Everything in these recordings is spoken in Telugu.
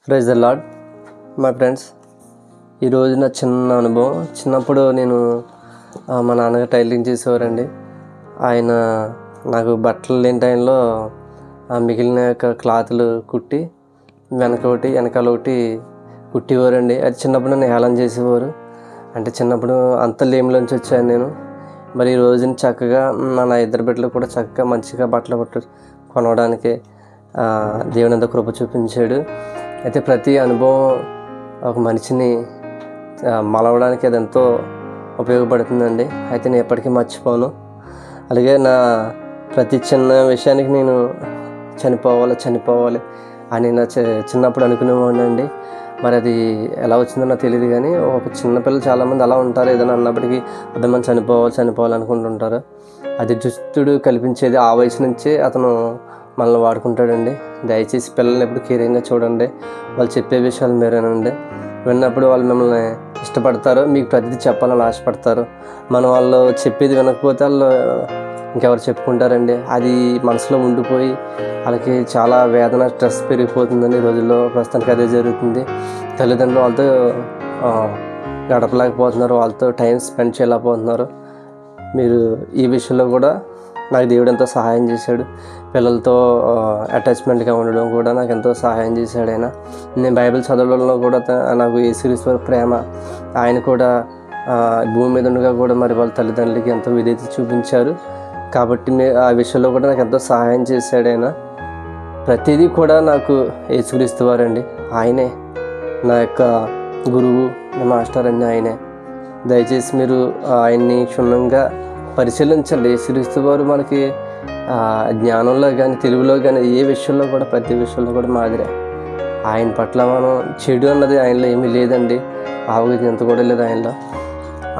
Praise the lord my friends. ఈరోజు నా చిన్న అనుభవం. చిన్నప్పుడు నేను మా నాన్నగారు టైలరింగ్ చేసేవారండి. ఆయన నాకు బట్టలు లేని టైంలో మిగిలిన యొక్క క్లాతులు కుట్టి వెనకాల ఒకటి కుట్టేవారండి. అది చిన్నప్పుడు నన్ను హేళన చేసేవారు. అంటే చిన్నప్పుడు అంత లేమిలోంచి వచ్చాను నేను. మరి ఈ రోజున చక్కగా నా ఇద్దరు బిడ్డలు కూడా చక్కగా మంచిగా బట్టలు కొనడానికి దేవుని అంత కృప చూపించాడు. అయితే ప్రతి అనుభవం ఒక మనిషిని మలవడానికి అది ఎంతో ఉపయోగపడుతుందండి. అయితే నేను ఎప్పటికీ మర్చిపోను. అలాగే నా ప్రతి చిన్న విషయానికి నేను చనిపోవాలి అని నా చిన్నప్పుడు అనుకునేవాడిని అండి. మరి అది ఎలా వచ్చిందో నాకు తెలియదు, కానీ ఒక చిన్నపిల్లలు చాలామంది అలా ఉంటారు. ఏదైనా అన్నప్పటికీ అదే మనం చనిపోవాలి అనుకుంటుంటారు. అది దుస్తుడు కల్పించేది. ఆ వయసు నుంచే అతను మనల్ని వాడుకుంటాడండి. దయచేసి పిల్లల్ని ఎప్పుడు కేరింగ్గా చూడండి. వాళ్ళు చెప్పే విషయాలు మీరేనండి. విన్నప్పుడు వాళ్ళు మిమ్మల్ని ఇష్టపడతారు, మీకు ప్రతిదీ చెప్పాలని ఆశపడతారు. మనం వాళ్ళు చెప్పేది వినకపోతే వాళ్ళు ఇంకెవరు చెప్పుకుంటారండి. అది మనసులో ఉండిపోయి వాళ్ళకి చాలా వేదన, స్ట్రెస్ పెరిగిపోతుందండి. ఈ రోజుల్లో ప్రస్తుతానికి అదే జరుగుతుంది. తల్లిదండ్రులు వాళ్ళతో గడపలేకపోతున్నారు, వాళ్ళతో టైం స్పెండ్ చేయలేకపోతున్నారు. మీరు ఈ విషయంలో కూడా నాకు దేవుడు ఎంతో సహాయం చేశాడు. పిల్లలతో అటాచ్మెంట్గా ఉండడం కూడా నాకు ఎంతో సహాయం చేశాడు ఆయన. నేను బైబిల్ చదవడంలో కూడా నాకు యేసుక్రీస్తు ప్రేమ, ఆయన కూడా భూమి మీద ఉండగా కూడా మరి వాళ్ళ తల్లిదండ్రులకి ఎంతో విధేయత చూపించారు. కాబట్టి ఆ విషయంలో కూడా నాకు ఎంతో సహాయం చేశాడు ఆయన. ప్రతిదీ కూడా నాకు యేసుక్రీస్తు వారండి. ఆయనే నా యొక్క గురువు, నా మాస్టర్ అన్నీ ఆయనే. దయచేసి మీరు ఆయన్ని క్షుణ్ణంగా పరిశీలించండి. యేసుక్రీస్తు వారు మనకి జ్ఞానంలో కానీ తెలుగులో కానీ ఏ విషయంలో కూడా ప్రతి విషయంలో కూడా మాదిరే. ఆయన పట్ల మనం చెడు అన్నది ఆయనలో ఏమీ లేదండి. ఆవుగతి ఎంత కూడా లేదు ఆయనలో.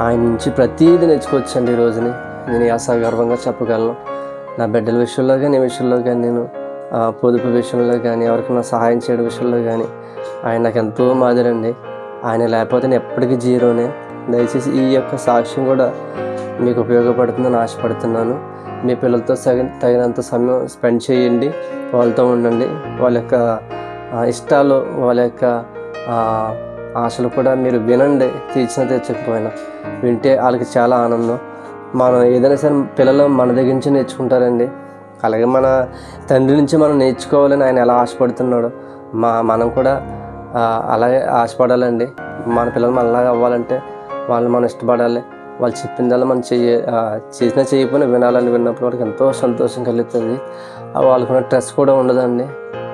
ఆయన నుంచి ప్రతీది నేర్చుకోవచ్చండి. ఈ రోజుని నేను గర్వంగా చెప్పగలను. నా బిడ్డల విషయంలో కానీ ఈ విషయంలో కానీ నేను పొదుపు విషయంలో కానీ ఎవరికైనా సహాయం చేయడం విషయంలో కానీ ఆయన నాకు ఎంతో మాదిరండి. ఆయన లేకపోతే నేను ఎప్పటికీ జీరోనే. దయచేసి ఈ యొక్క సాక్ష్యం కూడా మీకు ఉపయోగపడుతుందని ఆశపడుతున్నాను. మీ పిల్లలతో తగినంత సమయం స్పెండ్ చేయండి, వాళ్ళతో ఉండండి. వాళ్ళ యొక్క ఇష్టాలు, వాళ్ళ యొక్క ఆశలు కూడా మీరు వినండి. తీర్చకపోయినా వింటే వాళ్ళకి చాలా ఆనందం. మనం ఏదైనా సరే పిల్లలు మన దగ్గర నుంచి నేర్చుకుంటారండి. అలాగే మన తండ్రి నుంచి మనం నేర్చుకోవాలని ఆయన ఎలా ఆశపడుతున్నాడో మనం కూడా అలాగే ఆశపడాలండి. మన పిల్లలు మనలాగా అవ్వాలంటే వాళ్ళు మనం ఇష్టపడాలి. వాళ్ళు చెప్పిందల్లా మనం చేసినా చేయకపోయినా విన్నప్పుడు వాళ్ళకి ఎంతో సంతోషం కలుగుతుంది. వాళ్ళకున్న స్ట్రెస్ కూడా ఉండదండి.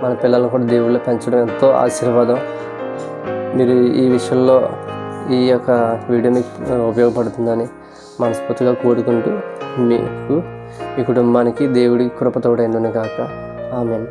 మన పిల్లలను కూడా దేవుళ్ళు పెంచడం ఎంతో ఆశీర్వాదం. మీరు ఈ విషయంలో ఈ యొక్క వీడియో మీకు ఉపయోగపడుతుందని మనస్ఫూర్తిగా కోరుకుంటూ మీకు మీ కుటుంబానికి దేవుడి కృప తోడైండును గాక. ఆమేన్.